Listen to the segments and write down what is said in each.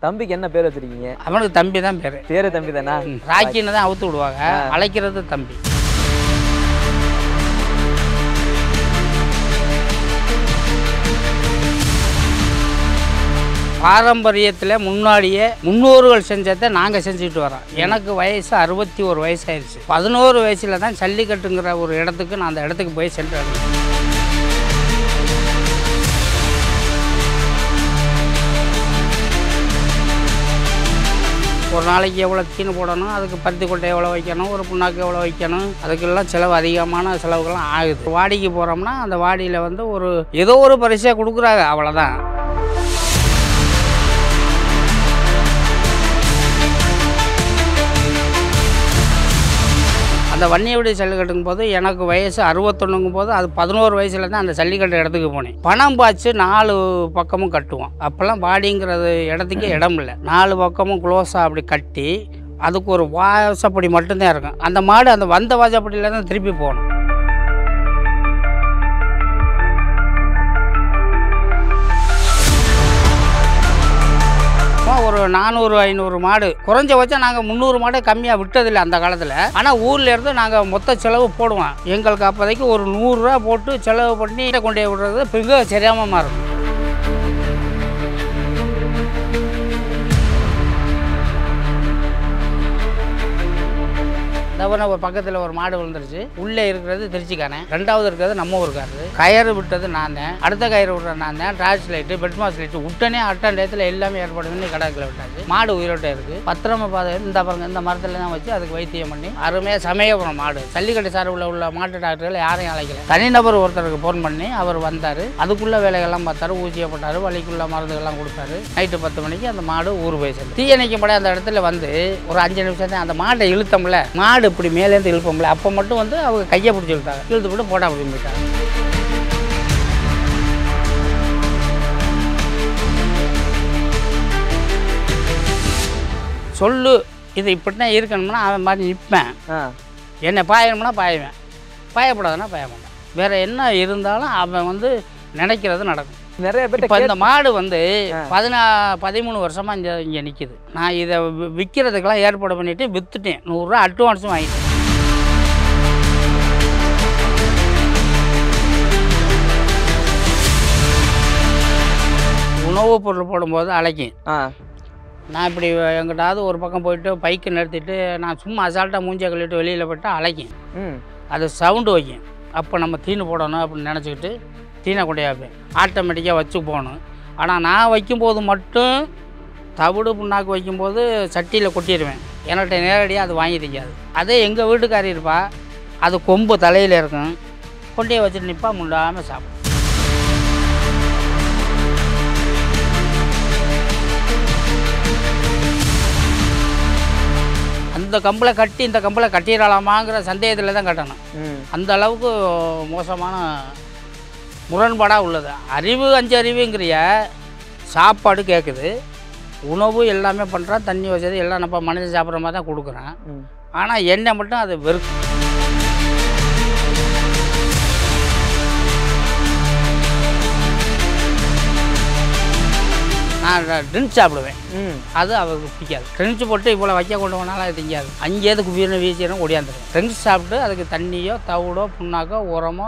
தம்பிக்கு என்ன பேர் வச்சிருக்கீங்க? அவனுக்கு தம்பி தான் பேர். பேரு தம்பி தானா? ராக்கின்னு தான் அவுத்து விடுவாங்க, அழைக்கிறது தம்பி. பாரம்பரியத்தில் முன்னாடியே முன்னோர்கள் செஞ்சதை நாங்கள் செஞ்சுட்டு வரோம். எனக்கு வயசு 61 வயசாயிருச்சு. 11 வயசில் தான் ஜல்லிக்கட்டுங்கிற ஒரு இடத்துக்கு நான் அந்த இடத்துக்கு போய் சென்றேன். ஒரு நாளைக்கு எவ்வளோ தீனி போடணும், அதுக்கு பருத்தி கொட்டை எவ்வளோ வைக்கணும், ஒரு புண்ணாக்கு எவ்வளோ வைக்கணும், அதுக்கெல்லாம் செலவு அதிகமான செலவுகள்லாம் ஆகுது. வாடிக்கு போகிறோம்னா அந்த வாடியில் வந்து ஒரு ஏதோ ஒரு பரிசாக கொடுக்குறாங்க, அவ்வளோதான். அந்த வன்னியவடி ஜல்லிக்கட்டுங்கும் போது எனக்கு வயசு 61ங்கும் போது அது 11 வயசில் தான் அந்த ஜல்லிக்கட்டு இடத்துக்கு போனேன். பணம் பாய்ச்சி 4 பக்கமும் கட்டுவோம். அப்போல்லாம் வாடிங்கிறது இடத்துக்கே இடம் இல்லை. 4 பக்கமும் க்ளோஸாக அப்படி கட்டி அதுக்கு ஒரு வாசப்படி மட்டும்தான் இருக்கும். அந்த மாடு அந்த வந்த வாசப்படியில் தான் திருப்பி போகணும். ஒரு 400-500 மாடு குறைஞ்சபட்சம் நாங்கள் 300 மாடு கம்மியாக விட்டதில்லை அந்த காலத்தில். ஆனால் ஊரில் இருந்து நாங்கள் மொத்த செலவு போடுவோம். எங்களுக்கு அப்போதைக்கு ஒரு 100 ரூபா போட்டு செலவு பண்ணி கொண்டே விடுறது மிக சிரமமாக இருக்கும். ஒரு பக்கத்தில் ஒரு மாடு விழுந்துருச்சு. உள்ளே இருக்கிறது திருச்சிக்காரன், 2வது இருக்கிறது நம்ம ஊருக்காரரு. கயிறு விட்டது நான் தான், அடுத்த கயிறு விட்ற நான் தான். டார்ச் லைட்டு, பெட்மாஸ் லைட்டு உடனே அட்டன் டயத்தில் எல்லாமே ஏற்பாடு பண்ணி கடாக்கில் விட்டாச்சு. மாடு உயிரோட்டை இருக்குது. பத்திரமா பாதை இந்த பாருங்க, இந்த மரத்தில் தான் வச்சு அதுக்கு வைத்தியம் பண்ணி அருமையாக சமயபுரம் மாடு ஜல்லிக்கட்டு சார்பில் உள்ள மாட்டு டாக்டர்கள் யாரையும் அழைக்கல. தனிநபர் ஒருத்தருக்கு ஃபோன் பண்ணி அவர் வந்தார். அதுக்குள்ள வேலைகள்லாம் பார்த்தாரு, ஊசியை போட்டார், வலிக்குள்ள மருந்துகள்லாம் கொடுத்தாரு. நைட்டு 10 மணிக்கு அந்த மாடு ஊர் போய் சேர்ந்து தீயணைக்கும் படம் அந்த இடத்துல வந்து ஒரு 5 நிமிஷம் தான் அந்த மாட்டை இழுத்தோம்ல, மாடு இப்படி மேலேருந்து இழுப்போம்ல, அப்போ மட்டும் வந்து அவங்க கையை பிடிச்சி இழுத்தாங்க. இழுத்து போட்டு போட்டா அப்படி போயிட்டாங்க. சொல்லு இது இப்படிதான் இருக்கணும்னா அவன் மாதிரி நிற்பேன். என்னை பாயணும்னா பாயுவேன், பாயப்படாதுன்னா பாய மாட்டேன். வேற என்ன இருந்தாலும் அவன் வந்து நினைக்கிறது நடக்கும். நிறைய பேர் இப்போ இந்த மாடு வந்து 13 வருஷமாக இங்கே நிற்கிது. நான் இதை விற்கிறதுக்கெல்லாம் ஏற்பாடு பண்ணிவிட்டு விற்றுட்டேன். 100 ரூபா அட்வான்ஸும் வாங்கிட்டேன். உணவுப் பொருள் போடும்போது அழைக்கும். நான் இப்படி எங்கிட்டாவது ஒரு பக்கம் போயிட்டு பைக்கை நிறுத்திட்டு நான் சும்மா அசால்ட்டாக மூஞ்சியை கழிட்டு வெளியில் போய்ட்டு அழைக்கும். அது சவுண்டு வைக்கும். அப்போ நம்ம தீனி போடணும் அப்படின்னு நினச்சிக்கிட்டு தீனை கொண்டே வைப்பேன். ஆட்டோமேட்டிக்காக வச்சு போகணும். ஆனால் நான் வைக்கும்போது மட்டும் தவிடு புண்ணாக்கு வைக்கும்போது சட்டியில் கொட்டிடுவேன். என்கிட்ட நேரடியாக அது வாங்கி திங்காது. அதே எங்கள் வீட்டுக்காரி இருப்பா, அது கொம்பு தலையில் இருக்கும், கொண்டே வச்சுட்டு நிற்பா, முண்டாமல் சாப்பிடும். அந்த கம்பில் கட்டி இந்த கம்பில் கட்டிடலாமாங்கிற சந்தேகத்தில் தான் கட்டணும். அந்த அளவுக்கு மோசமான முரண்பாடாக உள்ளது. அறிவு 5 அறிவுங்கிறிய சாப்பாடு கேட்குது, உணவு எல்லாமே பண்ணுறான், தண்ணி வசதி எல்லாம் நம்ம மனிதன் சாப்பிட்ற மாதிரி தான் கொடுக்குறேன். ஆனால் எண்ணெய் மட்டும் அது வெறுக்கும். நான் ட்ரிங்க்ஸ் சாப்பிடுவேன், அது அவருக்கு பிடிக்காது. ட்ரிங்க்ஸ் போட்டு இவ்வளோ வைக்க கொண்டு போனாலும் அது திங்காது. அங்கேயிருந்து குபீரன்னு வீசிடும் ஓடியாந்துடும். ட்ரிங்க்ஸ் சாப்பிட்டு அதுக்கு தண்ணியோ தவிடோ புண்ணாக்கோ உரமோ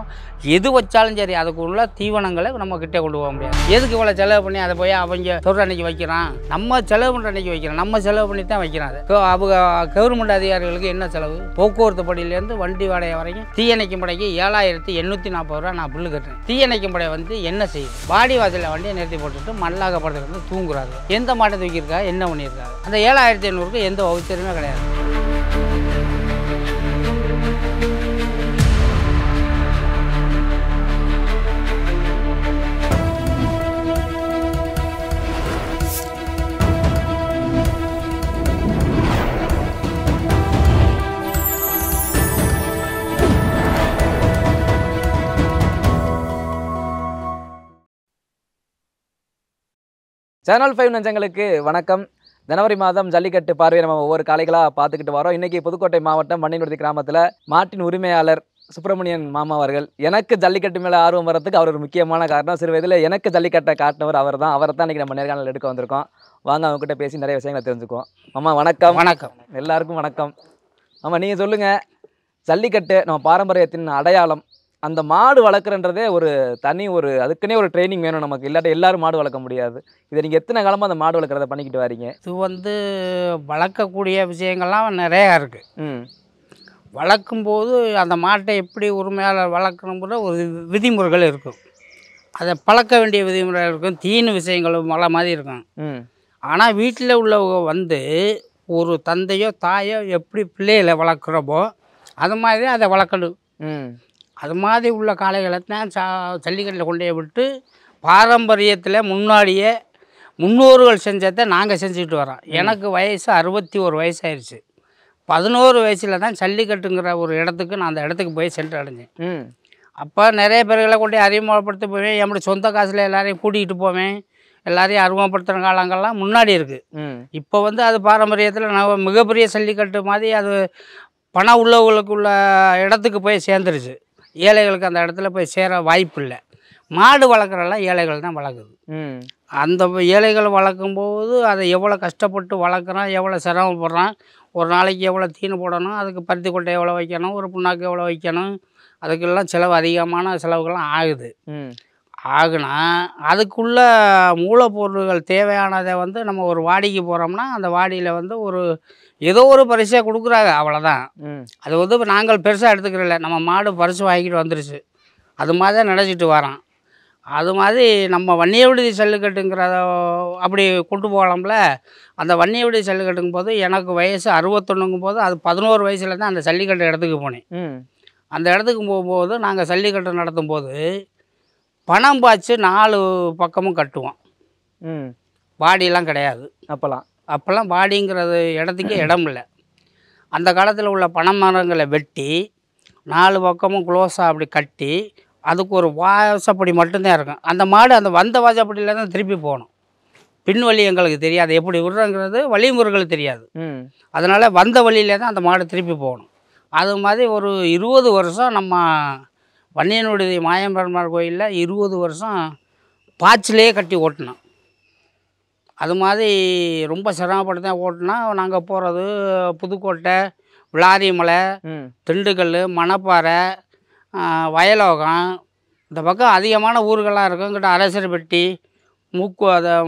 எது வச்சாலும் சரி அதுக்கு உள்ள தீவனங்களை நம்ம கிட்டே கொண்டு போக முடியாது. எதுக்கு இவ்வளோ செலவு பண்ணி அதை போய் அவங்க தொழில் அன்னைக்கு வைக்கிறான், நம்ம செலவு பண்ணுற அன்னைக்கு வைக்கிறோம், நம்ம செலவு பண்ணி தான் வைக்கிறான். அது அவங்க கவர்மெண்ட் அதிகாரிகளுக்கு என்ன செலவு? போக்குவரத்து படியிலேருந்து வண்டி வாடகை வரைக்கும் தீயணைக்கும் படைக்கு 7840 ரூபா நான் பில்லு கட்டுறேன். தீயணைக்கும் படை வந்து என்ன செய்யுது? வாடி வாசலில் வண்டியை நிறுத்தி போட்டுட்டு மல்லாக படத்துக்கு வந்து தூங்குறாரு. எந்த மாட்டை தூக்கியிருக்கா, என்ன பண்ணியிருக்காரு? அந்த 7500க்கு எந்த வவுச்சருமே கிடையாது. சேனல் 5 நெஞ்சங்களுக்கு வணக்கம். ஜனவரி மாதம் ஜல்லிக்கட்டு பார்வையை நம்ம ஒவ்வொரு காலைகளாக பார்த்துக்கிட்டு வரோம். இன்றைக்கி புதுக்கோட்டை மாவட்டம் வன்னியன்குடி கிராமத்தில் மாட்டின் உரிமையாளர் சுப்பிரமணியன் மாமா அவர்கள். எனக்கு ஜல்லிக்கட்டு மேலே ஆர்வம் வரதுக்கு அவர் ஒரு முக்கியமான காரணம். சிறு வயதில் எனக்கு ஜல்லிக்கட்டை காட்டினவர் அவர் தான். அவரை தான் இன்றைக்கி நம்ம நேர்காணல் எடுக்க வந்திருக்கோம். வாங்க அவங்ககிட்ட பேசி நிறைய விஷயங்களை தெரிஞ்சுக்குவோம். மாமா வணக்கம். வணக்கம். எல்லாருக்கும் வணக்கம். ஆமாம், நீங்கள் சொல்லுங்கள், ஜல்லிக்கட்டு நம்ம பாரம்பரியத்தின் அடையாளம். அந்த மாடு வளர்க்குறன்றதே ஒரு தனி அதுக்குன்னே ஒரு ட்ரைனிங் வேணும் நமக்கு, இல்லாட்டி எல்லாரும் மாடு வளர்க்க முடியாது. இதை நீங்கள் எத்தனை காலமாக அந்த மாடு வளர்க்குறத பண்ணிக்கிட்டு வரீங்க? இது வந்து வளர்க்கக்கூடிய விஷயங்கள்லாம் நிறையா இருக்குது. வளர்க்கும்போது அந்த மாட்டை எப்படி உரிமையாளர் வளர்க்கணுங்கிற ஒரு விதிமுறைகள் இருக்கும். அதை பழக்க வேண்டிய விதிமுறைகள் இருக்கும். தீனு விஷயங்களும் மழை மாதிரி இருக்கும். ஆனால் வீட்டில் உள்ளவங்க வந்து ஒரு தந்தையோ தாயோ எப்படி பிள்ளைகளை வளர்க்குறப்போ அது மாதிரி அதை வளர்க்கணும். அது மாதிரி உள்ள காளைகளை தான் ஜல்லிக்கட்டில் கொண்டு போய் விட்டு பாரம்பரியத்தில் முன்னாடியே முன்னோர்கள் செஞ்சதை நாங்கள் செஞ்சுக்கிட்டு வரோம். எனக்கு வயசு 61 வயசாயிருச்சு. 11 வயசில் தான் ஜல்லிக்கட்டுங்கிற ஒரு இடத்துக்கு நான் அந்த இடத்துக்கு போய் சென்று அடைஞ்சேன். அப்போ நிறைய பேர்களை கொண்டு அறிமுகப்படுத்த போவேன். என்னுடைய சொந்த காசில் எல்லாரையும் கூட்டிகிட்டு போவேன். எல்லாரையும் அறிமுகப்படுத்துகிற காலங்கள்லாம் முன்னாடி இருக்குது. இப்போ வந்து அது பாரம்பரியத்தில் நான் மிகப்பெரிய ஜல்லிக்கட்டு மாதிரி அது பணம் உள்ளவங்களுக்குள்ள இடத்துக்கு போய் சேர்ந்துருச்சு. ஏழைகளுக்கு அந்த இடத்துல போய் சேர வாய்ப்பு இல்லை. மாடு வளர்க்குறலாம் ஏழைகள் தான் வளர்க்குது. அந்த ஏழைகள் வளர்க்கும்போது அதை எவ்வளோ கஷ்டப்பட்டு வளர்க்குறான், எவ்வளோ சிரமப்படுறான், ஒரு நாளைக்கு எவ்வளோ தீனி போடணும், அதுக்கு பருத்தி கொட்டை எவ்வளோ வைக்கணும், ஒரு புண்ணாக்கு எவ்வளோ வைக்கணும், அதுக்கெல்லாம் செலவு அதிகமான செலவுகள்லாம் ஆகுது. ஆகுனா அதுக்குள்ள மூலப்பொருள்கள் தேவையானதை வந்து நம்ம ஒரு வாடிக்கு போகிறோம்னா அந்த வாடியில் வந்து ஏதோ ஒரு பரிசாக கொடுக்குறாங்க, அவ்வளோதான். அது வந்து நாங்கள் பெருசாக எடுத்துக்கிறதில்ல. நம்ம மாடு பரிசு வாங்கிட்டு வந்துருச்சு, அது மாதிரி தான் நினச்சிட்டு வரோம். அது மாதிரி நம்ம வன்னிய விடுதி ஜல்லிக்கட்டுங்கிறத அப்படி கொண்டு போகலாம்ல. அந்த வன்னிய விடுதி ஜல்லிக்கட்டுங்கும் போது எனக்கு வயசு 61ங்கும் போது அது 11 வயசில் தான் அந்த ஜல்லிக்கட்டு இடத்துக்கு போனேன். அந்த இடத்துக்கு போகும்போது நாங்கள் ஜல்லிக்கட்டு நடத்தும் போது பணம் பாய்ச்சி 4 பக்கமும் கட்டுவோம். பாடியெல்லாம் கிடையாது. அப்போல்லாம் பாடிங்கிறது இடத்துக்கே இடம் இல்லை. அந்த காலத்தில் உள்ள பனை மரங்களை வெட்டி 4 பக்கமும் க்ளோஸாக அப்படி கட்டி அதுக்கு ஒரு வாசப்படி மட்டும்தான் இருக்கும். அந்த மாடு அந்த வந்த வாசப்படியில் தான் திருப்பி போகணும். பின்வழி எங்களுக்கு தெரியாது, எப்படி விடுறோங்கிறது வழிமுறைகள் தெரியாது. அதனால் வந்த வழியிலே தான் அந்த மாடு திருப்பி போகணும். அது மாதிரி ஒரு 20 வருஷம் நம்ம வன்னியனுடைய மாயம்பெருமாள் கோயிலில் 20 வருஷம் பாய்ச்சிலே கட்டி ஓட்டினோம். அது மாதிரி ரொம்ப சிரமப்பட்டு தான் ஓட்டினா. நாங்கள் போகிறது புதுக்கோட்டை, விளாரிமலை, திண்டுக்கல், மணப்பாறை, வயலோகம், இந்த பக்கம் அதிகமான ஊர்கள்லாம் இருக்கும். இங்கிட்ட அரசர்பட்டி,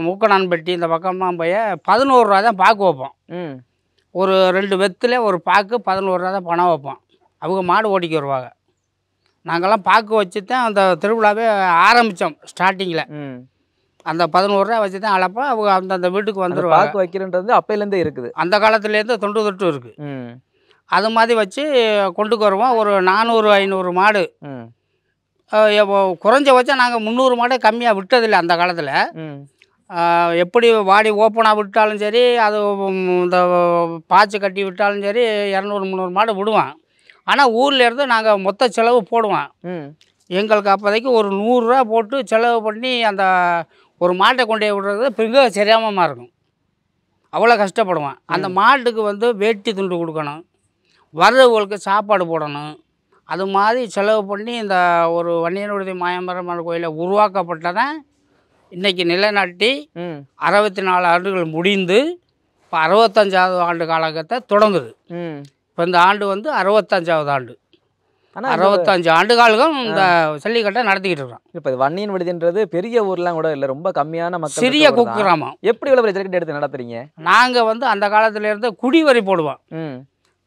மூக்கனான்பட்டி, இந்த பக்கம்லாம் போய் 11 ரூபா தான் பாக்கு வைப்போம். ஒரு 2 வெத்தில் ஒரு பாக்கு 11 ரூபா தான் பணம் வைப்போம். அவங்க மாடு ஓட்டிக்கு வருவாங்க. நாங்கள்லாம் பாக்கு வச்சு தான் அந்த திருவிழாவே ஆரம்பித்தோம். ஸ்டார்டிங்கில் அந்த 11 ரூபா வச்சு தான் அளப்போம். அவங்க அந்தந்த வீட்டுக்கு வந்துடுவாங்க. பாக்கு வைக்கிறன்றது அப்பையிலேருந்தே இருக்குது, அந்த காலத்துலேருந்து தொண்டு தொட்டு இருக்குது. அது மாதிரி வச்சு கொண்டுக்கு வருவோம். ஒரு 400-500 மாடு. குறைஞ்சபட்சம் நாங்கள் 300 மாடு கம்மியாக விட்டதில்லை அந்த காலத்தில். எப்படி வாடி ஓப்பனாக விட்டாலும் சரி, அது இந்த பாய்ச்சி கட்டி விட்டாலும் சரி 200-300 மாடு விடுவான். ஆனால் ஊர்லேருந்து நாங்கள் மொத்த செலவு போடுவோம். எங்களுக்கு அப்போதைக்கு ஒரு 100 ரூபா போட்டு செலவு பண்ணி அந்த ஒரு மாட்டை கொண்டு போய் விடுறது மிக சிரமமாக இருக்கும். அவ்வளோ கஷ்டப்படுவான். அந்த மாட்டுக்கு வந்து வேட்டி துண்டு கொடுக்கணும், வர்றவங்களுக்கு சாப்பாடு போடணும். அது மாதிரி செலவு பண்ணி இந்த ஒரு வன்னியனுடைய மாயம்பெருமாள் கோயிலை உருவாக்கப்பட்டதான் இன்றைக்கி நிலைநாட்டி 64 ஆண்டுகள் முடிந்து இப்போ 65வது ஆண்டு காலகட்டத்தை தொடங்குது. இப்போ இந்த ஆண்டு வந்து 65வது ஆண்டு. ஆனால் 65 ஆண்டு காலம் இந்த ஜல்லிக்கட்டை நடத்திக்கிட்டு இருக்கோம். இப்போ வன்னியன் விடுதின்றது பெரிய ஊர்லாம் கூட இல்லை, ரொம்ப கம்மியான மக்கள், சிறிய குக்கிராமம். எப்படி இவ்வளோ ஜல்லிக்கட்டு எடுத்து நடத்துறீங்க? நாங்கள் வந்து அந்த காலத்துலேருந்து குடிவரி போடுவோம்.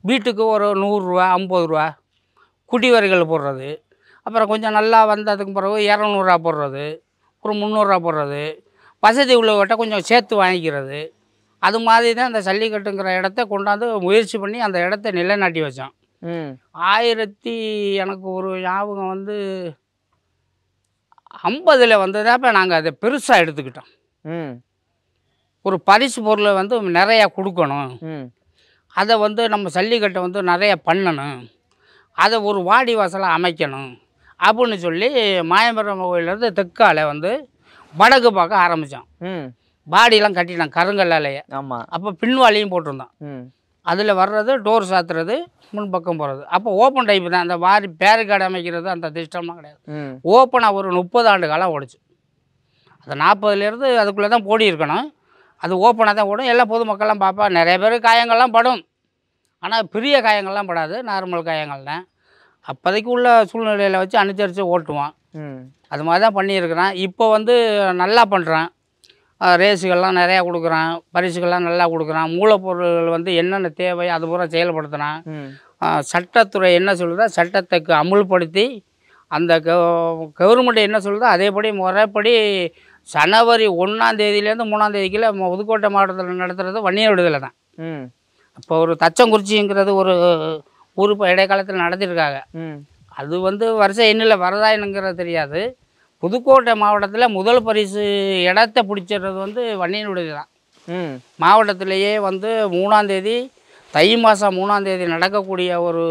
வீட்டுக்கு ஒரு 100 ரூபா 50 ரூபா குடிவரிகள் போடுறது. அப்புறம் கொஞ்சம் நல்லா வந்ததுக்கு பிறகு 200 ரூபா போடுறது, ஒரு 300 ரூபா போடுறது, வசதி உள்ளவர்கிட்ட கொஞ்சம் சேர்த்து வாங்கிக்கிறது. அது மாதிரி தான் அந்த ஜல்லிக்கட்டுங்கிற இடத்த கொண்டாந்து முயற்சி பண்ணி அந்த இடத்த நிலைநாட்டி வச்சோம். எனக்கு ஒரு ஞாபகம் வந்து 50ல் வந்ததாப்ப நாங்கள் அதை பெருசாக எடுத்துக்கிட்டோம். ஒரு பரிசு பொருளை வந்து நிறையா கொடுக்கணும், அதை வந்து நம்ம ஜல்லிக்கட்டை வந்து நிறையா பண்ணணும், அதை ஒரு வாடி வாசலாக அமைக்கணும் அப்படின்னு சொல்லி மாயம்பெருமாள் கோயிலேருந்து தெற்கால வந்து வடக்கு பார்க்க ஆரம்பித்தோம். பாடியெல்லாம் கட்டிட்டோம் கருங்கல்லாலேயே. ஆமாம். அப்போ பின்வாலியும் போட்டிருந்தோம். அதில் வர்றது டோர் சாத்துறது, முன்பக்கம் போகிறது. அப்போ ஓப்பன் டைப்பு தான். அந்த வாரி பேரிகார்டு அமைக்கிறது அந்த சிஸ்டம்லாம் கிடையாது. ஓப்பனாக ஒரு 30 ஆண்டு காலம் ஓடிச்சு. அந்த 40லேருந்து அதுக்குள்ளே தான் போடி இருக்கணும். அது ஓப்பனாக தான் ஓடும். எல்லாம் பொதுமக்கள்லாம் பார்ப்பா. நிறைய பேர் காயங்கள்லாம் படும். ஆனால் பெரிய காயங்கள்லாம் படாது. நார்மல் காயங்கள் தான். அப்போதைக்கு உள்ள சூழ்நிலையில் வச்சு அனுசரித்து ஓட்டுவான். அது மாதிரி தான் பண்ணியிருக்கிறான். இப்போ வந்து நல்லா பண்ணுறான். ரேஸுகள்லாம் நிறையா கொடுக்குறான். பரிசுகள்லாம் நல்லா கொடுக்குறான். மூலப்பொருள்கள் வந்து என்னென்ன தேவை அது பூரா செயல்படுத்துகிறான். சட்டத்துறை என்ன சொல்லுதோ சட்டத்துக்கு அமுல்படுத்தி அந்த கவர்மெண்ட் என்ன சொல்லுதோ அதேபடி முறைப்படி ஜனவரி 1ஆம் தேதியிலேருந்து 3ஆம் தேதிக்குள்ள புதுக்கோட்டை மாவட்டத்தில் நடத்துகிறது வன்னியர் விடுதலை தான். இப்போ ஒரு தச்சங்குறிச்சிங்கிறது ஒரு ஊர் இப்போ இடைக்காலத்தில் நடத்திருக்காங்க. அது வந்து வருஷ எண்ணில் வரதா என்னங்கிறது தெரியாது. புதுக்கோட்டை மாவட்டத்தில் முதல் பரிசு இடத்த பிடிச்சிடுறது வந்து வன்னியர் விடுதலை தான். மாவட்டத்திலேயே வந்து 3ஆம் தேதி தை மாதம் 3ஆம் தேதி நடக்கக்கூடிய ஒரு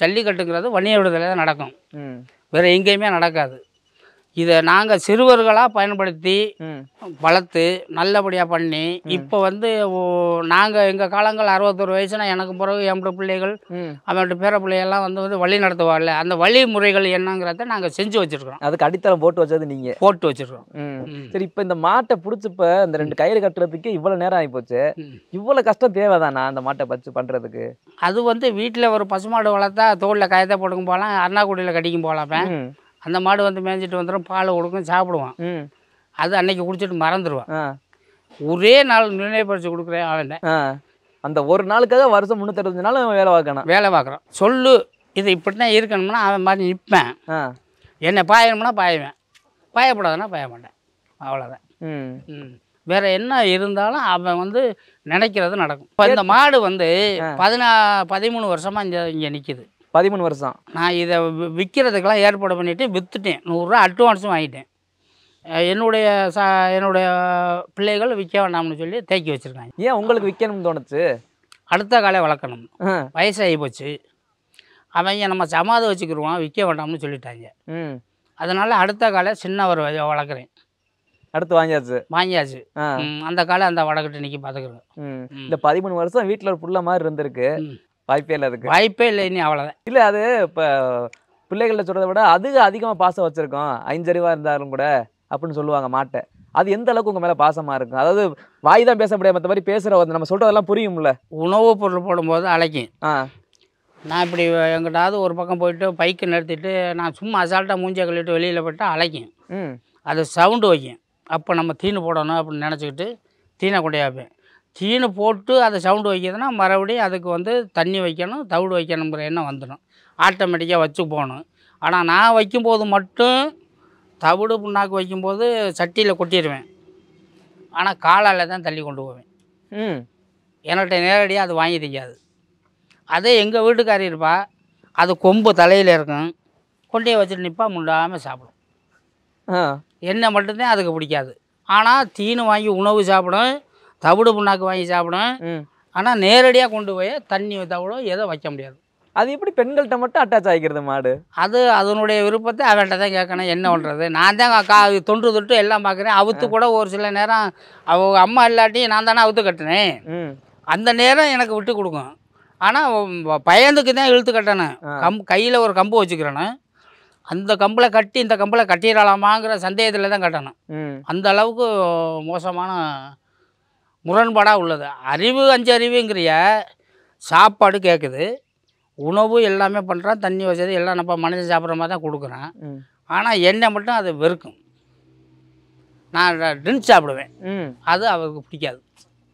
ஜல்லிக்கட்டுங்கிறது வன்னியர் விடுதலை தான் நடக்கும். வேறு எங்கேயுமே நடக்காது. இதை நாங்கள் சிறுவர்களாக பயன்படுத்தி வளர்த்து நல்லபடியாக பண்ணி இப்போ வந்து நாங்கள் எங்கள் காலங்கள் 61 வயசுனா எனக்கு பிறகு எம்மோட பிள்ளைகள் அவன்கிட்ட பேர பிள்ளைகள்லாம் வந்து வழி நடத்துவார்ல அந்த வழிமுறைகள் என்னங்கிறத நாங்கள் செஞ்சு வச்சுருக்கோம். அதுக்கு அடித்தளம் போட்டு வச்சது நீங்கள் போட்டு வச்சுருக்கோம். சரி, இப்போ இந்த மாட்டை பிடிச்சப்ப இந்த 2 கயிறு கட்டுறதுக்கு இவ்வளோ நேரம் ஆகிப்போச்சு. இவ்வளோ கஷ்டம் தேவைதானா அந்த மாட்டை வச்சு பண்ணுறதுக்கு? அது வந்து வீட்டில் ஒரு பசுமாடு வளர்த்தா தோளில் கயத்தை போட்டுக்கும் போகலாம், அருணாக்குடியில் கட்டிக்கும் போகலாப்பேன். அந்த மாடு வந்து மேய்ஞ்சிட்டு வந்துடும், பால் கொடுக்கும், சாப்பிடுவான். அது அன்னைக்கு குடிச்சிட்டு மறந்துடுவான். ஒரே நாள் நிர்ணயப்படுத்தி கொடுக்குறேன் அவன். அந்த ஒரு நாளுக்காக வருஷம் 365 நாள் வேலை பார்க்கணும். வேலை பார்க்குறான். சொல்லு இது இப்படி தான் இருக்கணும்னா அவன் மாதிரி நிற்பேன். என்னை பாயணும்னா பாயுவேன், பாயப்படாதுன்னா பாய மாட்டேன். அவ்வளோதான். வேறு என்ன இருந்தாலும் அவன் வந்து நினைக்கிறது நடக்கும். இப்போ இந்த மாடு வந்து 13 வருஷமாக இங்கே நிற்கிது. 13 வருஷம். நான் இதை விற்கிறதுக்கெல்லாம் ஏற்பாடு பண்ணிவிட்டு விற்றுட்டேன். 100 ரூபா அட்வான்ஸும் வாங்கிட்டேன். என்னுடைய பிள்ளைகள் விற்க வேண்டாம்னு சொல்லி தேக்கி வச்சுருக்காங்க. ஏன் உங்களுக்கு விற்கணும்னு தோணுச்சு? அடுத்த காலை வளர்க்கணும், வயசாகி போச்சு, அவங்க நம்ம சமாதி வச்சுக்கிடுவான், விற்க வேண்டாம்னு சொல்லிட்டாங்க. அதனால் அடுத்த காலை சின்ன ஒரு வளர்க்குறேன். அடுத்து வாங்கியாச்சு. அந்த காலை அந்த வடக்கிட்டு நிற்கி பார்த்துக்கிறோம். இந்த 13 வருஷம் வீட்டில் ஒரு புள்ள மாதிரி இருந்திருக்கு. வாய்ப்பே இல்லை, அதுக்கு வாய்ப்பே இல்லை. இனி அவ்வளோதான். இல்லை, அது இப்போ பிள்ளைகள சொல்கிறத விட அதுக்கு அதிகமாக பாசம் வச்சுருக்கோம், 5 அறிவாக இருந்தாலும் கூட அப்படின்னு சொல்லுவாங்க மாட்டை. அது எந்த அளவுக்கு உங்கள் மேலே பாசமாக இருக்கும்? அதாவது வாய் தான் பேச முடியாது, மற்ற மாதிரி பேசுகிற நம்ம சொல்கிறதெல்லாம் புரியும்ல. உணவுப் பொருள் போடும்போது அழைக்கும். நான் இப்படி எங்கிட்டாவது ஒரு பக்கம் போயிட்டு பைக்கை நிறுத்திட்டு நான் சும்மா அசால்ட்டாக மூஞ்சியை கழிட்டு வெளியில் போய்ட்டு அழைக்கும். அது சவுண்டு வைக்கும். அப்போ நம்ம தீனு போடணும் அப்படின்னு நினச்சிக்கிட்டு தீனை கொண்டே வைப்பேன். தீனு போட்டு அதை சவுண்டு வைக்கிறதுனா மறுபடியும் அதுக்கு வந்து தண்ணி வைக்கணும், தவிடு வைக்கணுங்கிற எண்ணம் வந்துடும். ஆட்டோமேட்டிக்காக வச்சு போகணும். ஆனால் நான் வைக்கும்போது மட்டும் தவிடு புண்ணாக்கு வைக்கும்போது சட்டியில் கொட்டிடுவேன். ஆனால் காலால் தான் தள்ளி கொண்டு போவேன். என்கிட்ட நேரடியாக அது வாங்கி தெரியாது. அதே எங்கள் வீட்டுக்காரி இருப்பா, அது கொம்பு தலையில் இருக்கும், கொண்டையை வச்சுட்டு நிற்பா, முண்டாமல் சாப்பிடும். எண்ணெய் மட்டும்தான் அதுக்கு பிடிக்காது. ஆனால் தீனு வாங்கி உணவு சாப்பிடும், தவிடு புண்ணாக்கு வாங்கி சாப்பிடும். ஆனால் நேரடியாக கொண்டு போய் தண்ணி தவிடோ எதோ வைக்க முடியாது. அது எப்படி பெண்கள்கிட்ட மட்டும் அட்டாச் ஆகிக்கிறது மாடு? அது அதனுடைய விருப்பத்தை அவன்கிட்ட தான் கேட்கணும். என்ன பண்ணுறது? நான் தான் தொன்று தொட்டு எல்லாம் பார்க்குறேன். அவுத்து கூட ஒரு சில நேரம் அவங்க அம்மா இல்லாட்டியும் நான் தானே அவுத்து கட்டினேன். அந்த நேரம் எனக்கு விட்டு கொடுக்கும். ஆனால் பயந்துக்கு தான் இழுத்து கட்டணும். கையில் ஒரு கம்பு வச்சுக்கிறேன்னு, அந்த கம்பில் கட்டி இந்த கம்பில் கட்டிடலாமாங்கிற சந்தேகத்தில் தான் கட்டணும். அந்த அளவுக்கு மோசமான முரண்பாடாக உள்ளது. அறிவு 5 அறிவுங்கிறிய சாப்பாடு கேட்குது, உணவு எல்லாமே பண்ணுறான், தண்ணி வசதி எல்லாம் நம்ம மனிதன் சாப்பிட்ற மாதிரி தான் கொடுக்குறேன். ஆனால் எண்ணெய் மட்டும் அது வெறுக்கும். நான் ட்ரிங்க்ஸ் சாப்பிடுவேன், அது அவருக்கு பிடிக்காது.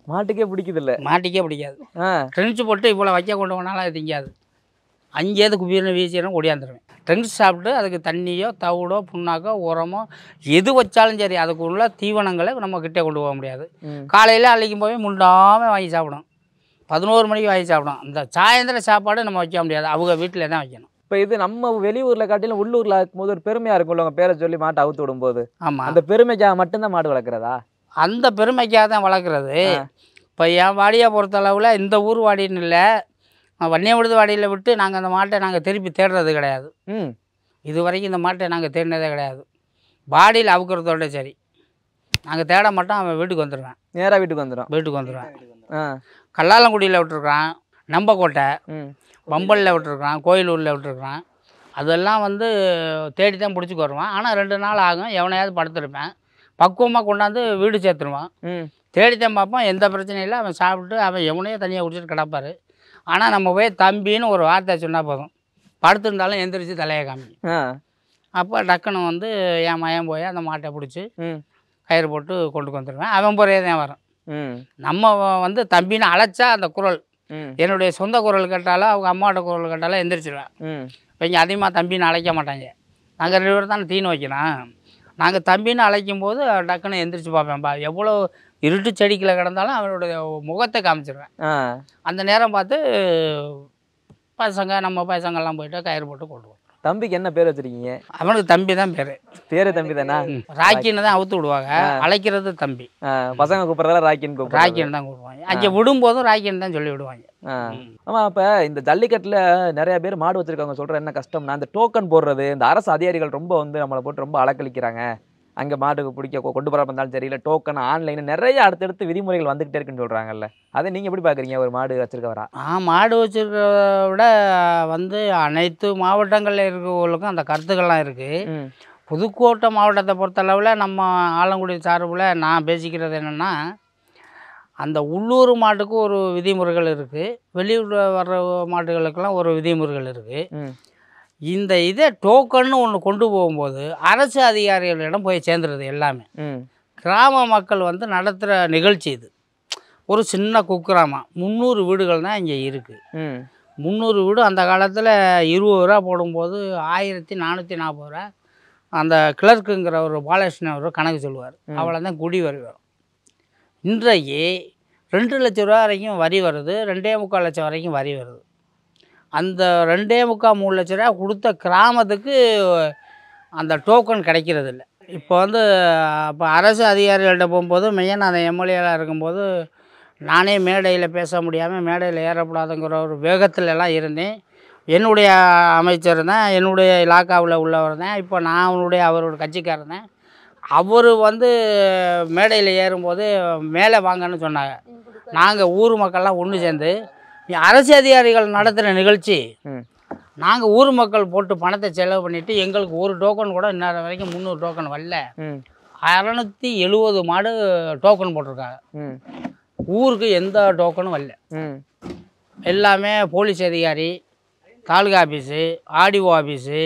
மாட்டுக்கே பிடிக்குதில்ல. மாட்டுக்கே பிடிக்காது. ட்ரிங்க்ஸ் போட்டு இவ்வளோ வைக்க கொண்டு போனாலும் அது திங்காது. அங்கேயே குபீரனை வீசிடும், ஓடியாந்துருவேன். ட்ரிங்க்ஸ் சாப்பிட்டு அதுக்கு தண்ணியோ தவிடோ புண்ணாக்கோ உரமோ எது வச்சாலும் சரி அதுக்கு உள்ள தீவனங்களை நம்ம கிட்டே கொண்டு போக முடியாது. காலையில் அழைக்கும் போய் முண்டாமல் வாங்கி சாப்பிடும், 11 மணிக்கு வாங்கி சாப்பிடும். இந்த சாயந்தரம் சாப்பாடு நம்ம வைக்க முடியாது, அவங்க வீட்டில் தான் வைக்கணும். இப்போ இது நம்ம வெளியூரில் காட்டிலும் உள்ளூரில் இருக்கும்போது ஒரு பெருமையாக இருக்கும்ல, உங்கள் பேரை சொல்லி மாட்டை அவுத்து விடும்போது. ஆமாம், அந்த பெருமைக்காக மட்டும்தான் மாடு வளர்க்குறதா? அந்த பெருமைக்காக தான் வளர்க்குறது. இப்போ என் வாடியை பொறுத்தளவில் இந்த ஊர் வாடின்னு இல்லை, வன்னிய விடுது வாடியில் விட்டு நாங்கள் அந்த மாட்டை நாங்கள் திருப்பி தேடுறது கிடையாது. இது வரைக்கும் இந்த மாட்டை நாங்கள் தேடினதே கிடையாது. வாடியில் அவுக்கிறதோட சரி, நாங்கள் தேட மாட்டோம். அவன் வீட்டுக்கு வந்துடுவேன், நேராக வீட்டுக்கு வந்துடுவேன். கல்லாலங்குடியில் விட்டுருக்குறான், நம்பக்கோட்டை, பம்பலில் விட்டுருக்குறான், கோயிலூரில் விட்டுருக்குறான். அதெல்லாம் வந்து தேடி தான் பிடிச்சிக்கு வருவான். ஆனால் 2 நாள் ஆகும், எவனையாவது படுத்துருப்பேன். பக்குவமாக கொண்டாந்து வீடு சேர்த்துருவான். தேடித்தான் பார்ப்போம், எந்த பிரச்சனையும் இல்லை. அவன் சாப்பிட்டு அவன் எவனையோ தனியாக குடிச்சிட்டு கிடப்பார். ஆனால் நம்ம போய் தம்பின்னு ஒரு வார்த்தை சொன்னால் போதும், படுத்திருந்தாலும் எந்திரிச்சு தலையை காமி. அப்போ டக்குன்னு வந்து என் மயம் போய் அந்த மாட்டை பிடிச்சி கயிறு போட்டு கொண்டு வந்துடுவேன். அவன் போகிறே தான் வரும். நம்ம வந்து தம்பின்னு அழைச்சா அந்த குரல் என்னுடைய சொந்த குரல் கேட்டாலும் அவங்க அம்மாவோட குரல் கேட்டாலும் எந்திரிச்சிடுவேன். இப்போ இங்கே அதிகமாக தம்பின்னு அழைக்க மாட்டாங்க. நாங்கள் 2 பேர் தானே தீனு வைக்கணும். நாங்கள் தம்பின்னு அழைக்கும் போது டக்குன்னு எந்திரிச்சு பார்ப்பேன்ப்பா. எவ்வளோ இருட்டு செடிக்கில் கிடந்தாலும் அவனுடைய முகத்தை காமிச்சிடுவேன். அந்த நேரம் பார்த்து நம்ம பசங்கள்லாம் போயிட்டு கயிறு போட்டு கொண்டு. தம்பிக்கு என்ன பேர் வச்சிருக்கீங்க? அவனுக்கு தம்பி தான் பேர். பேரு தம்பி தானா? ராக்கின்னு தான் அவுத்து விடுவாங்க, அழைக்கிறது தம்பி. பசங்க கூப்பிட்றதா ராக்கின்னு ராக்கின்னு தான் கூப்பிடுவாங்க. அங்கே விடும்போதும் ராக்கின்னு தான் சொல்லி விடுவாங்க. ஆமாம். இப்போ இந்த ஜல்லிக்கட்டில் நிறைய பேர் மாடு வச்சிருக்காங்க. சொல்கிற என்ன கஷ்டம்னா இந்த டோக்கன் போடுறது, இந்த அரசு அதிகாரிகள் ரொம்ப வந்து நம்மளை போட்டு ரொம்ப அலக்கழிக்கிறாங்க. அங்கே மாட்டுக்கு பிடிக்க கொண்டு போகிற இருந்தாலும் தெரியல, டோக்கன் ஆன்லைன் நிறைய அடுத்தடுத்து விதிமுறைகள் வந்துகிட்டே இருக்குன்னு சொல்கிறாங்கல்ல, அதை நீங்கள் எப்படி பார்க்குறீங்க ஒரு மாடு வச்சிருக்கவரா? மாடு வச்சிருக்கிறத விட வந்து அனைத்து மாவட்டங்களில் இருக்கிறவங்களுக்கும் அந்த கருத்துக்கள்லாம் இருக்குது. புதுக்கோட்டை மாவட்டத்தை பொறுத்தளவில் நம்ம ஆலங்குடி சார்பில் நான் பேசிக்கிறது என்னென்னா, அந்த உள்ளூர் மாட்டுக்கு ஒரு விதிமுறைகள் இருக்குது, வெளியூர் வர்ற மாட்டுகளுக்கெல்லாம் ஒரு விதிமுறைகள் இருக்குது. இந்த இதை டோக்கன்னு ஒன்று கொண்டு போகும்போது அரசு அதிகாரிகளிடம் போய் சேர்ந்துருது எல்லாமே. கிராம மக்கள் வந்து நடத்துகிற நிகழ்ச்சி இது. ஒரு சின்ன குக்கிராமம், 300 வீடுகள் தான் இங்கே இருக்குது. 300 வீடு அந்த காலத்தில் 20 ரூபா போடும்போது 1440 ரூபா அந்த கிளர்க்குங்கிற ஒரு பாலகிருஷ்ணன் அவர் கணக்கு சொல்லுவார். அவ்வளோ தான் குடி வரி வரும். இன்றைக்கு 2 லட்ச ரூபா வரைக்கும் வரி வருது, 2.25 லட்சம் வரைக்கும் வரி வருது. அந்த 2.25 3 லட்ச ரூபா கொடுத்த கிராமத்துக்கு அந்த டோக்கன் கிடைக்கிறது இல்லை. இப்போ வந்து இப்போ அரசு அதிகாரிகள்கிட்ட போகும்போது மெய்யன் அந்த எம்எல்ஏலாம் இருக்கும்போது நானே மேடையில் பேச முடியாமல் மேடையில் ஏறக்கூடாதுங்கிற ஒரு வேகத்துலலாம் இருந்தேன். என்னுடைய அமைச்சர் தான், என்னுடைய இலாக்காவில் உள்ளவர் தான். இப்போ நான் அவரோட கட்சிக்காரன் தான். அவர் வந்து மேடையில் ஏறும்போது மேலே வாங்கன்னு சொன்னாங்க. நாங்கள் ஊர் மக்கள்லாம் ஒன்று சேர்ந்து அரசு அதிகாரிகள் நடத்துகிற நிகழ்ச்சி, நாங்கள் ஊர் மக்கள் போட்டு பணத்தை செலவு பண்ணிவிட்டு எங்களுக்கு ஒரு டோக்கன் கூட இன்னொரு வரைக்கும் 300 டோக்கன் வரல. 670 மாடு டோக்கன் போட்டிருக்காங்க. ஊருக்கு எந்த டோக்கனும் வரல. எல்லாமே போலீஸ் அதிகாரி, taluka office, RTO office,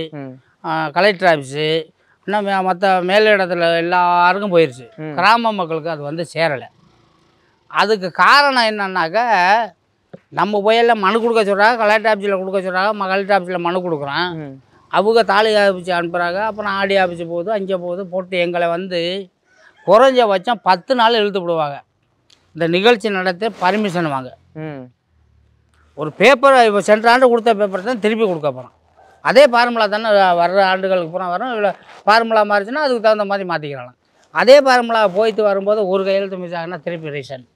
collector office, இன்னும் மற்ற மேலிடத்தில் எல்லாருக்கும் போயிடுச்சு. கிராம மக்களுக்கு அது வந்து சேரலை. அதுக்கு காரணம் என்னன்னாக்கா, நம்ம போயெல்லாம் மனு கொடுக்க சொல்கிறாங்க, கலெக்டர் ஆஃபீஸில் கொடுக்க சொல்கிறாங்க, கலெக்டர் ஆஃபீஸில் மனு கொடுக்குறோம். அவங்க தாலுகா ஆஃபீஸ் அனுப்புகிறாங்க, அப்புறம் ஆர்டி ஆஃபீஸ் போகுது, அங்கே போகுது, போட்டு எங்களை வந்து குறைஞ்சபட்சம் 10 நாள் இழுத்து விடுவாங்க. இந்த நிகழ்ச்சி நடத்த பர்மிஷன் வாங்க. ஒரு பேப்பர் இப்போ சென்ற ஆண்டு கொடுத்த பேப்பர் தான் திருப்பி கொடுக்க போகிறோம். அதே ஃபார்முலா தானே வர்ற ஆண்டுகளுக்கு அப்புறம் வரும். இவ்வளோ ஃபார்முலா மாறிச்சுன்னா அதுக்கு தகுந்த மாதிரி மாற்றிக்கிறாங்க. அதே ஃபார்முலா போயிட்டு வரும்போது ஒரு கையெழுத்து மிஸ் ஆகுனா திருப்பி ரீசன்.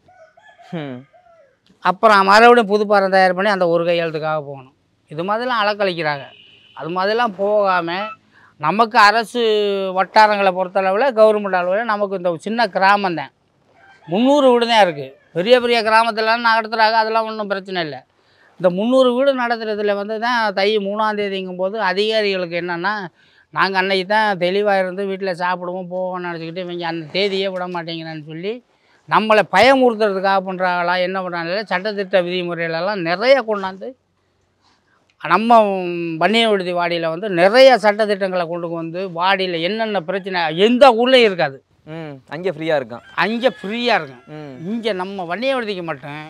அப்புறம் மறுபடியும் புது பாரம் தயார் பண்ணி அந்த ஒரு கையெழுத்துக்காக போகணும். இது மாதிரிலாம் அலக்கழிக்கிறாங்க. அது மாதிரிலாம் போகாமல் நமக்கு அரசு வட்டாரங்களை பொறுத்தளவில் கவர்மெண்ட் அளவில் நமக்கு இந்த சின்ன கிராமம் தான் 300 வீடு தான் இருக்குது. பெரிய பெரிய கிராமத்திலாம் நடத்துகிறாங்க, அதெல்லாம் ஒன்றும் பிரச்சனை இல்லை. இந்த 300 வீடு நடத்துகிறதுல வந்து தான் தை 3ஆம் தேதிங்கும்போது அதிகாரிகளுக்கு என்னென்னா, நாங்கள் அன்றைக்கி தான் தெளிவாக இருந்து வீட்டில் சாப்பிடுவோம் போவோம்னு நினச்சிக்கிட்டு இவங்க அந்த தேதியே விட மாட்டேங்கிறான்னு சொல்லி நம்மளை பயமுறுத்துறதுக்காக பண்ணுறாங்களா என்ன பண்ணுறாங்களே, சட்டத்திட்ட விதிமுறைகளெல்லாம் நிறைய கொண்டாந்து நம்ம வன்னிய விடுதி வாடியில் வந்து நிறைய சட்டத்திட்டங்களை கொண்டு வந்து வாடியில் என்னென்ன பிரச்சனை எந்த ஊர்லேயும் இருக்காது. அங்கே ஃப்ரீயாக இருக்கும். அங்கே ஃப்ரீயாக இருக்கும். இங்கே நம்ம வன்னிய விடுதிக்கு மட்டும்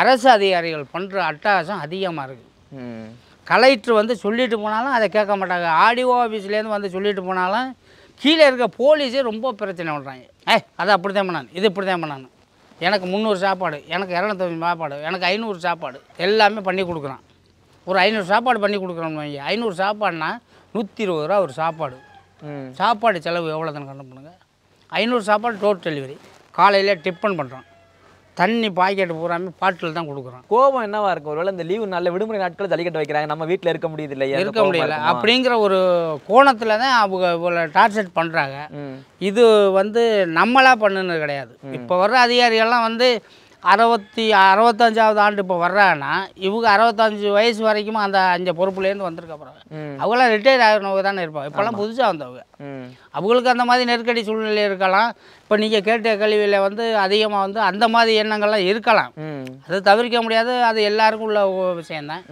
அரசு அதிகாரிகள் பண்ணுற அட்டகாசம் அதிகமாக இருக்குது. கலெக்டர் வந்து சொல்லிட்டு போனாலும் அதை கேட்க மாட்டாங்க. ஆர்டிஓ ஆஃபீஸ்லேருந்து வந்து சொல்லிட்டு போனாலும் கீழே இருக்க போலீஸே ரொம்ப பிரச்சனை பண்ணுறாங்க. அதை அப்படி தான் பண்ணாను, இது இப்படி தான் பண்ணாను, எனக்கு 300 சாப்பாடு, எனக்கு 250 சாப்பாடு, எனக்கு 500 சாப்பாடு எல்லாமே பண்ணி கொடுக்குறான். ஒரு 500 சாப்பாடு பண்ணி கொடுக்குறோம்னு வைங்க. 500 சாப்பாடுனா 120 ரூபா ஒரு சாப்பாடு. சாப்பாடு செலவு எவ்வளோ தானே கணக்கு பண்ணுங்கள். 500 சாப்பாடு டோர் டெலிவரி. காலையில் டிஃபன் பண்ணுறோம், தண்ணி பாக்கெட்டு பூராமே பாட்டில் தான் கொடுக்குறோம். கோபம் என்னவா இருக்கும்? ஒருவேளை இந்த லீவு நல்ல விடுமுறை நாட்கள் ஜல்லிக்கட்டு வைக்கிறாங்க, நம்ம வீட்டில் இருக்க முடியுது இல்லையா, இருக்க முடியல அப்படிங்கிற ஒரு கோணத்தில் தான் அவங்க இவ்வளோ டார்ச்சர் பண்ணுறாங்க. இது வந்து நம்மளாக பண்ணுனது கிடையாது. இப்போ வர்ற அதிகாரிகள்லாம் வந்து 65வது ஆண்டு இப்போ வர்றாங்கன்னா இவங்க 65 வயசு வரைக்கும் அந்த பொறுப்புலேருந்து வந்திருக்க அப்புறம் அவங்களாம் ரிட்டையர் ஆகினவங்க தானே இருப்பாங்க. இப்போல்லாம் புதுசாக வந்தவங்க. அவங்களுக்கு அந்த மாதிரி நெருக்கடி சூழ்நிலை இருக்கலாம். இப்போ நீங்கள் கேட்ட கேள்வியில் வந்து அதிகமாக வந்து அந்த மாதிரி எண்ணங்கள்லாம் இருக்கலாம். அது தவிர்க்க முடியாது. அது எல்லாருக்கும் உள்ள விஷயந்தான்.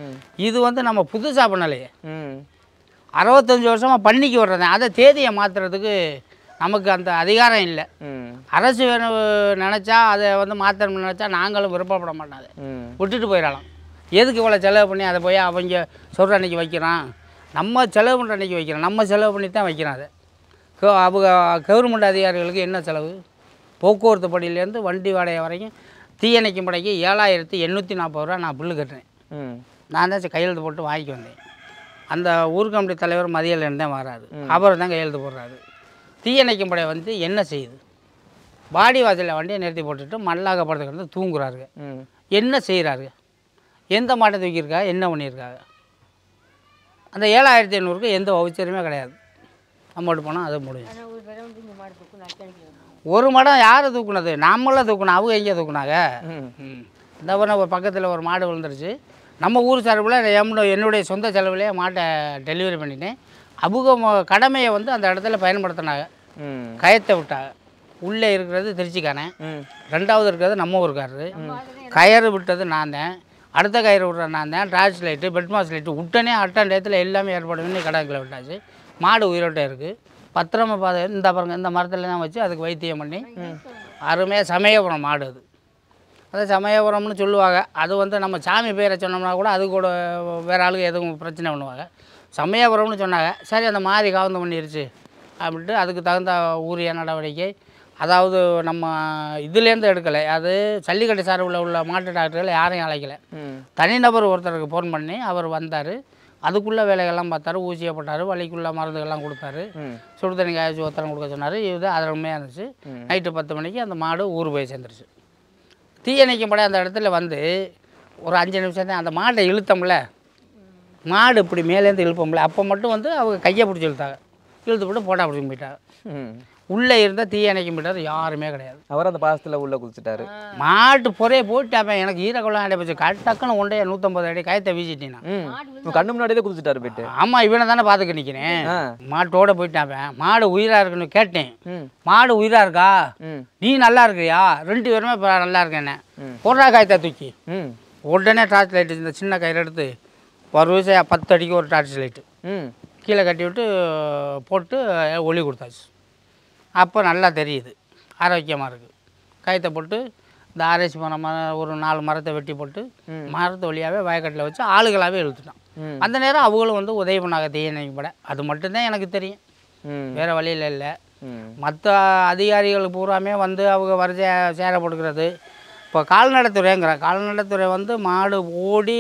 இது வந்து நம்ம புதுசாக பண்ணலையே, 65 வருஷமாக பண்ணிக்கு வர்றதேன். அதை தேதியை மாற்றுறதுக்கு நமக்கு அந்த அதிகாரம் இல்லை. அரசு வேணும் நினச்சா அதை வந்து மாற்றணும்னு நினச்சா நாங்களும் விருப்பப்பட மாட்டாது, விட்டுட்டு போயிடலாம். எதுக்கு இவ்வளோ செலவு பண்ணி அதை போய் அவங்க சொல்கிற அன்றைக்கி வைக்கிறான், நம்ம செலவு பண்ணுற அன்றைக்கி வைக்கிறோம், நம்ம செலவு பண்ணி தான் வைக்கிறோம். அதை அவங்க கவர்மெண்ட் அதிகாரிகளுக்கு என்ன செலவு? போக்குவரத்து படியிலேருந்து வண்டி வாடகை வரைக்கும் தீயணைக்கும் படைக்கு 7840 ரூபா நான் பில்லு கட்டுறேன். நான் தான் கையெழுத்து போட்டு வாங்கிக்கு வந்தேன். அந்த ஊர் கமிட்டி தலைவர் மதியலேருந்து தான் வராது, அவர் தான் கையெழுத்து போடுறாரு. தீயணைக்கும் படை வந்து என்ன செய்யுது? பாடி வாசலில் வண்டியை நிறுத்தி போட்டுட்டு மல்லாக படத்துக்கு வந்து தூங்குறாருங்க. என்ன செய்கிறாரு? எந்த மாட்டை தூக்கியிருக்கா? என்ன பண்ணியிருக்காங்க? அந்த 7500க்கு எந்த வவுச்சருமே கிடையாது. அமௌண்ட் போனால் அது முடியும். ஒரு மடம் யார் தூக்குனது? நம்மளாம் தூக்கணும். அவங்க எங்கே தூக்குனாங்க? இந்த ஒரு பக்கத்தில் ஒரு மாடு விழுந்துருச்சு. நம்ம ஊர் சார்பில் என்னுடைய சொந்த செலவுலேயே மாட்டை டெலிவரி பண்ணிட்டேன். அவங்க கடமையை வந்து அந்த இடத்துல பயன்படுத்தினாங்க. கயத்தை விட்டாங்க. உள்ளே இருக்கிறது திருச்சிக்கானே, 2வது இருக்கிறது நம்ம ஊருக்காரரு. கயிறு விட்டது நான் தான், அடுத்த கயிறு விட்ற நான் தான். டார்ச் லைட்டு, பெட்மாஸ் லைட்டு விட்டனே அட்டன் டயத்தில் எல்லாமே ஏற்பாடு பண்ணி கடைக்கில் விட்டாச்சு. மாடு உயிரோட்டை இருக்குது. பத்திரமா இந்த பாருங்க, இந்த மரத்தில் தான் வச்சு அதுக்கு வைத்தியம் பண்ணி அருமையாக சமயபுரம் மாடு. அது சமயபுரம்னு சொல்லுவாங்க. அது வந்து நம்ம சாமி பேரை சொன்னோம்னா கூட அது கூட வேறு ஆளுக்கு எதுவும் பிரச்சனை பண்ணுவாங்க. சமயபுரம்னு சொன்னாங்க. சரி, அந்த மாதிரி காவந்து பண்ணிருச்சு அப்படின்ட்டு அதுக்கு தகுந்த உரிய நடவடிக்கை. அதாவது நம்ம இதுலேருந்து எடுக்கலை, அது ஜல்லிக்கட்டு சார்பில் உள்ள மாட்டு டாக்டர்கள் யாரையும் அழைக்கலை. தனிநபர் ஒருத்தருக்கு ஃபோன் பண்ணி அவர் வந்தார். அதுக்குள்ளே வேலைகள்லாம் பார்த்தாரு, ஊசியை போட்டார், வலிக்குள்ளே மருந்துகள்லாம் கொடுத்தாரு, சுடு தண்ணி காய்ச்சி ஒத்தரம் கொடுக்க சொன்னார். இது அருமையாக இருந்துச்சு. நைட்டு 10 மணிக்கு அந்த மாடு ஊர் போய் சேர்ந்துருச்சு. தீயணைக்கும் படை அந்த இடத்துல வந்து ஒரு 5 நிமிஷம் தான் அந்த மாட்டை இழுத்தோம்ல, மாடு இப்படி மேலேருந்து இழுப்போம்ல, அப்போ மட்டும் வந்து அவங்க கையை பிடிச்சி இழுத்தாங்க. இழுத்து போட்டு போட்டா பிடிச்சி போயிட்டாங்க. உள்ளே இருந்தால் தீயணைக்கும் போயிட்டார், யாருமே கிடையாது. அவர் அந்த பாசத்தில் உள்ளே குதிச்சுட்டாரு. மாட்டு பொறைய போயிட்டாப்பேன். எனக்கு ஈரக்குளம் அடி போச்சு. டக்குன்னு ஒன்றைய 150 அடி கயத்தை வீசிட்டேன். கண்ணு முன்னாடியே குதிச்சுட்டாரு போயிட்டு. ஆமாம், இவனை தானே பார்த்துக்க நிற்கிறேன். மாட்டோட போயிட்டாப்பேன். மாடு உயிராக இருக்குன்னு கேட்டேன். மாடு உயிராக இருக்கா? நீ நல்லா இருக்கிறியா? 2 பேருமே இப்போ நல்லா இருக்கேன்னு போடுறா காயத்தை தூக்கி. உடனே டார்ச் லைட்டு, இந்த சின்ன கயிறு எடுத்து ஒரு விஷயம் 10 அடிக்கு ஒரு டார்ச் லைட்டு கீழே கட்டி விட்டு போட்டு ஒளி கொடுத்தாச்சு. அப்போ நல்லா தெரியுது, ஆரோக்கியமாக இருக்குது. கயத்தை போட்டு இந்த ஆரேசி மரம் ஒரு 4 மரத்தை வெட்டி போட்டு மரத்து வழியாகவே வயக்காட்டில் வச்சு ஆளுகளாகவே இழுத்துட்டான். அந்த நேரம் அவங்களும் வந்து உதவி பண்ணாங்க தீயணைக்கும் படை. அது மட்டும்தான் எனக்கு தெரியும், வேறு வழியில் இல்லை. மற்ற அதிகாரிகள் பூராமே வந்து அவங்க வரிசை சேர போட்டுக்கிறது. இப்போ கால்நடைத்துறை வந்து மாடு ஓடி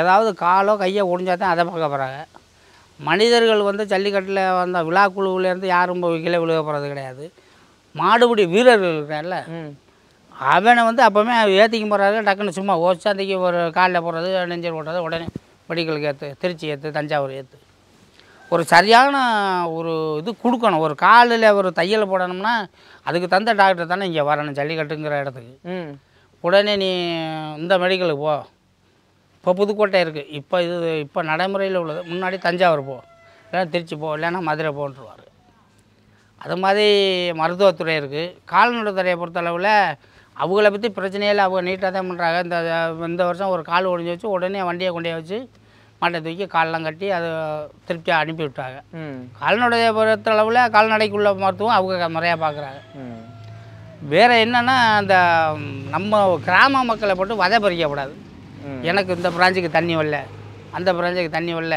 ஏதாவது காலோ கையோ ஒடிஞ்சா தான் அதை பார்க்க போகிறாங்க. மனிதர்கள் வந்து ஜல்லிக்கட்டில் வந்த விழாக்குழுவிலேருந்து யாரும் கீழே விழுக போகிறது கிடையாது. மாடுபிடி வீரர்கள் இருக்கிறான்ல, அவனை வந்து அப்போவுமே ஏற்றிக்க போகிறாரு. டக்குன்னு சும்மா ஓச்சாந்திக்கு ஒரு காலில் போடுறது, நெஞ்சல் போடுறது, உடனே மெடிக்கலுக்கு ஏற்று, திருச்சி ஏற்று, தஞ்சாவூர் ஏற்று. ஒரு சரியான ஒரு இது கொடுக்கணும். ஒரு காலில் ஒரு தையல் போடணும்னா அதுக்கு தந்த டாக்டர் தானே இங்கே வரணும் ஜல்லிக்கட்டுங்கிற இடத்துக்கு. உடனே நீ இந்த மெடிக்கலுக்கு போ. இப்போ புதுக்கோட்டை இருக்குது, இப்போ நடைமுறையில் உள்ளது. முன்னாடி தஞ்சாவூர் போ, இல்லைன்னா திருச்சி போ, இல்லைன்னா மதுரை போன்றுவார். அது மாதிரி மருத்துவத்துறை இருக்குது. கால்நடைத்துறையை பொறுத்தளவில் அவங்கள பற்றி பிரச்சனையில் அவங்க நீட்டாக தான் பண்ணுறாங்க. இந்த வருஷம் ஒரு கால் ஒடிஞ்சு வச்சு உடனே வண்டியை கொண்டே வச்சு மாட்டை தூக்கி காலெலாம் கட்டி அதை திருப்தியாக அனுப்பி விட்டாங்க. கால்நடையை பொறுத்தளவில் கால்நடைக்குள்ள மருத்துவம் அவங்க முறையாக பார்க்குறாங்க. வேறு என்னென்னா அந்த நம்ம கிராம மக்களை போட்டு வதை பறிக்கக்கூடாது. எனக்கு இந்த பிராஞ்சுக்கு தண்ணி வரல, அந்த பிராஞ்சுக்கு தண்ணி வரல,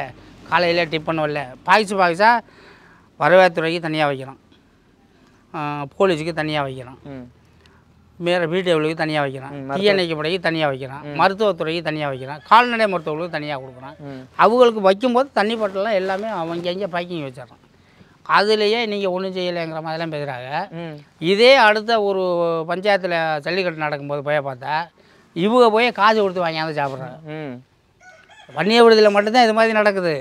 காலையில் டிஃபன் வரல, பாய்ஸாக வரவேற்புத்துறைக்கு தனியாக வைக்கிறோம், போலீஸுக்கு தனியாக வைக்கிறோம், வேறு பிடிஓவுக்கு தனியாக வைக்கிறோம், தீயணைக்கும் படைக்கு தனியாக வைக்கிறோம், மருத்துவத்துறைக்கு தனியாக வைக்கிறோம், கால்நடை மருத்துவர்களுக்கு தனியாக கொடுக்குறோம். அவங்களுக்கு வைக்கும்போது தண்ணி பாட்டிலாம் எல்லாமே அவங்க எங்கே பேக்கிங் வச்சிடறோம். அதுலேயே நீங்கள் ஒன்றும் செய்யலைங்கிற மாதிரிலாம் பேசுகிறாங்க. இதே அடுத்த ஒரு பஞ்சாயத்தில் ஜல்லிக்கட்டு நடக்கும்போது போய் பார்த்தா இவங்க போய் காசு கொடுத்து வாங்கியாந்து சாப்பிட்றாங்க. வன்னிய விடுதலில் மட்டும்தான் இது மாதிரி நடக்குது.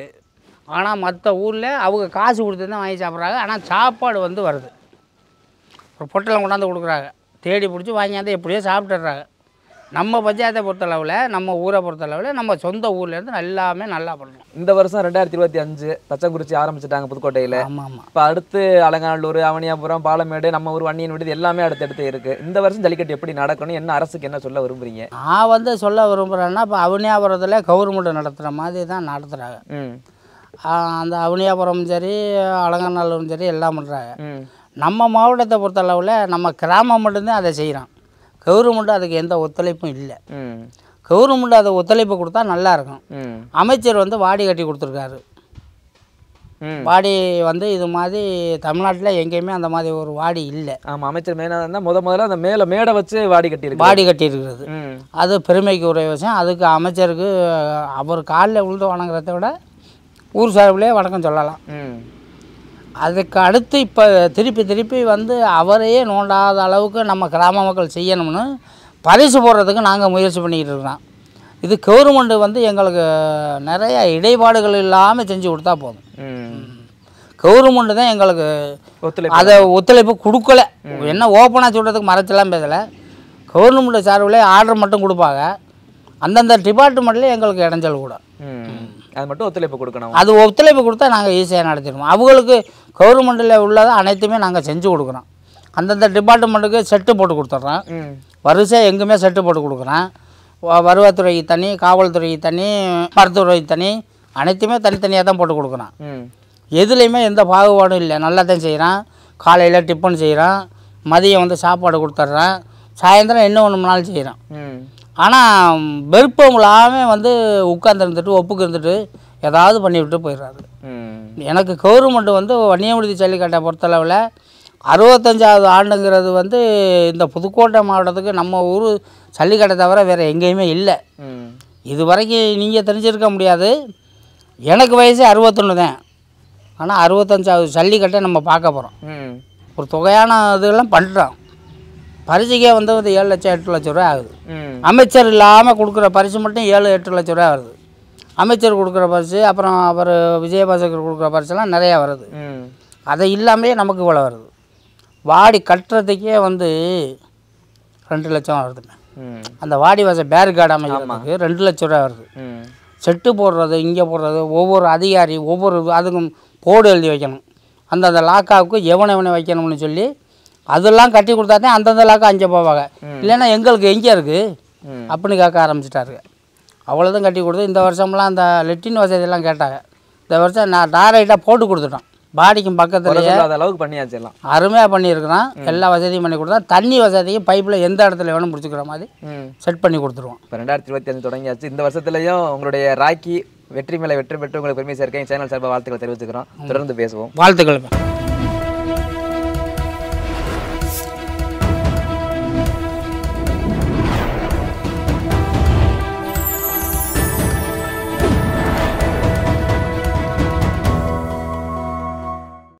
ஆனால் மற்ற ஊரில் அவங்க காசு கொடுத்து தான் வாங்கி சாப்பிட்றாங்க. ஆனால் சாப்பாடு வந்து வருது, ஒரு பொட்டலம் கொண்டாந்து கொடுக்குறாங்க, தேடி பிடிச்சி வாங்கியாந்து எப்படியோ சாப்பிட்டுடுறாங்க. நம்ம பஞ்சாயத்தை பொறுத்தளவில் நம்ம ஊரை பொறுத்தளவில் நம்ம சொந்த ஊர்லேருந்து எல்லாமே நல்லா பண்ணணும். இந்த வருஷம் 2025 தச்சங்குறிச்சி ஆரம்பிச்சிட்டாங்க புதுக்கோட்டையில். ஆமாம் ஆமாம். இப்போ அடுத்து அலங்காநல்லூர், அவனியாபுரம், பாலமேடு, நம்ம ஊர் வன்னியன் விடுதி எல்லாமே அடுத்தடுத்து இருக்குது. இந்த வருஷம் ஜல்லிக்கட்டு எப்படி நடக்கணும், என்ன அரசுக்கு என்ன சொல்ல விரும்புறீங்க? நான் வந்து சொல்ல விரும்புகிறேன்னா இப்போ அவனியாபுரத்தில் கவர்மெண்ட் நடத்துகிற மாதிரி தான் நடத்துகிறாங்க. அந்த அவனியாபுரம் சரி அலங்காநல்லூரும் சரி எல்லாம் பண்ணுறாங்க. நம்ம மாவட்டத்தை பொறுத்தளவில் நம்ம கிராமம் மட்டும்தான் அதை செய்கிறோம். கவர்மெண்ட் அதுக்கு எந்த ஒத்துழைப்பும் இல்லை. கவர்மெண்ட் அதை ஒத்துழைப்பு கொடுத்தா நல்லாயிருக்கும். அமைச்சர் வந்து வாடி கட்டி கொடுத்துருக்காரு. வாடி வந்து இது மாதிரி தமிழ்நாட்டில் எங்கேயுமே அந்த மாதிரி ஒரு வாடி இல்லை. ஆமாம், அமைச்சர் மேலே முதல்ல அந்த மேடை வச்சு வாடி கட்டியிருக்கிறது. அது பெருமைக்கு உரிய விஷயம். அதுக்கு அமைச்சருக்கு அவர் காலில் விழுந்து வணங்குறத விட ஊர் சார்பிலே வணக்கம் சொல்லலாம். அதுக்கு அடுத்து இப்போ திருப்பி வந்து அவரையே நோண்டாத அளவுக்கு நம்ம கிராம மக்கள் செய்யணும்னு பரிசு போடுறதுக்கு நாங்கள் முயற்சி பண்ணிக்கிட்டு இருக்கிறோம். இது கவர்மெண்ட் வந்து எங்களுக்கு நிறைய இடைப்பாடுகள் இல்லாமல் செஞ்சு கொடுத்தா போதும். கவர்மெண்ட் தான் எங்களுக்கு அதை ஒத்துழைப்பு கொடுக்கல. என்ன ஓப்பனாக சொல்கிறதுக்கு மறைச்செல்லாம் பேசலை. கவர்மெண்ட் சார்பில் ஆர்டர் மட்டும் கொடுப்பாங்க. அந்தந்த டிபார்ட்மெண்ட்லேயே எங்களுக்கு இடைஞ்சல் கூட. அது மட்டும் ஒத்துழைப்பு கொடுக்கணும். அது ஒத்துழைப்பு கொடுத்தா நாங்கள் ஈஸியாக நடத்திடுவோம். அவங்களுக்கு கவர்மெண்ட்டில் உள்ளதை அனைத்துமே நாங்கள் செஞ்சு கொடுக்குறோம். அந்தந்த டிபார்ட்மெண்ட்டுக்கு செட்டு போட்டு கொடுத்துட்றோம். வரிசையாக எங்குமே செட்டு போட்டு கொடுக்குறோம். வருவாய்த்துறைக்கு தனி, காவல்துறைக்கு தனி, மருத்துவத்துறைக்கு தனி, அனைத்துமே தனித்தனியாக தான் போட்டு கொடுக்குறோம். எதுலேயுமே எந்த பாகுபாடும் இல்லை. நல்லா தான் செய்கிறோம். காலையில் டிஃபன் செய்கிறோம், மதியம் வந்து சாப்பாடு கொடுத்துட்றோம், சாயந்தரம் என்ன ஒன்று நாள் செய்கிறோம். ஆனால் விருப்பம் இல்லாமல் வந்து உட்காந்துருந்துட்டு ஒப்புக்கு இருந்துட்டு ஏதாவது பண்ணிவிட்டு போயிடுறாரு. எனக்கு கவர்மெண்ட் வந்து வன்னிய விடுதி ஜல்லிக்கட்டை பொறுத்தளவில் 65வது ஆண்டுங்கிறது வந்து இந்த புதுக்கோட்டை மாவட்டத்துக்கு நம்ம ஊர் ஜல்லிக்கட்டை தவிர வேறு எங்கேயுமே இல்லை. இது வரைக்கும் நீங்கள் தெரிஞ்சிருக்க முடியாது. எனக்கு வயசு 61 தான். ஆனால் 65வது ஜல்லிக்கட்டை நம்ம பார்க்க போகிறோம். ஒரு தொகையான இதெல்லாம் பண்ணுறோம். பரிசுக்கே வந்து 7 லட்சம் 8 லட்ச ரூபா ஆகுது. அமைச்சர் இல்லாமல் கொடுக்குற பரிசு மட்டும் 7-8 லட்ச ரூபா வருது. அமைச்சர் கொடுக்குற பரிசு, அப்புறம் அவர் விஜயபாஸ்கர் கொடுக்குற பரிசுலாம் நிறையா வருது. அதை இல்லாமலே நமக்கு இவ்வளோ வருது. வாடி கட்டுறதுக்கே வந்து 2 லட்சம் வருதுங்க. அந்த வாடி வாசல் பேரிகார்டு அமைக்கிறதுக்கு 2 லட்ச ரூபா வருது. செட்டு போடுறது, இங்கே போடுறது, ஒவ்வொரு அதிகாரி ஒவ்வொரு அதுக்கும் போர்டு எழுதி வைக்கணும். அந்தந்த லாக்காவுக்கு எவனை வைக்கணும்னு சொல்லி அதெல்லாம் கட்டி கொடுத்தா தான் அந்தந்த லாக்கா அங்கே போவாங்க. இல்லைன்னா எங்களுக்கு எங்கே இருக்குது அப்படின்னு கேட்க ஆரம்பிச்சிட்டாரு. அவ்வளோதான் கட்டி கொடுத்து இந்த வருஷம்லாம் அந்த லெட்டின் வசதியெல்லாம் கேட்டாங்க. இந்த வருஷம் நான் டைரெக்டாக போட்டு கொடுத்துட்டோம். பாடிக்கும் பக்கத்துலேயே அளவுக்கு பண்ணியாச்சு. எல்லாம் அருமையாக பண்ணியிருக்கிறோம். எல்லா வசதியும் பண்ணி கொடுத்தா தண்ணி வசதியும் பைப்பில் எந்த இடத்துல வேணும் முடிச்சுக்கிற மாதிரி செட் பண்ணி கொடுத்துருவோம். இப்போ 2025 தொடங்கியாச்சு. இந்த வருஷத்துலையும் உங்களுடைய ராக்கி வெற்றி மேலே வெற்றி பெற்று உங்களுக்கு பெருமை சேர்க்க சேனல் சார்பாக வாழ்த்துக்களை தெரிவிச்சுக்கிறோம். தொடர்ந்து பேசுவோம். வாழ்த்துக்கள்.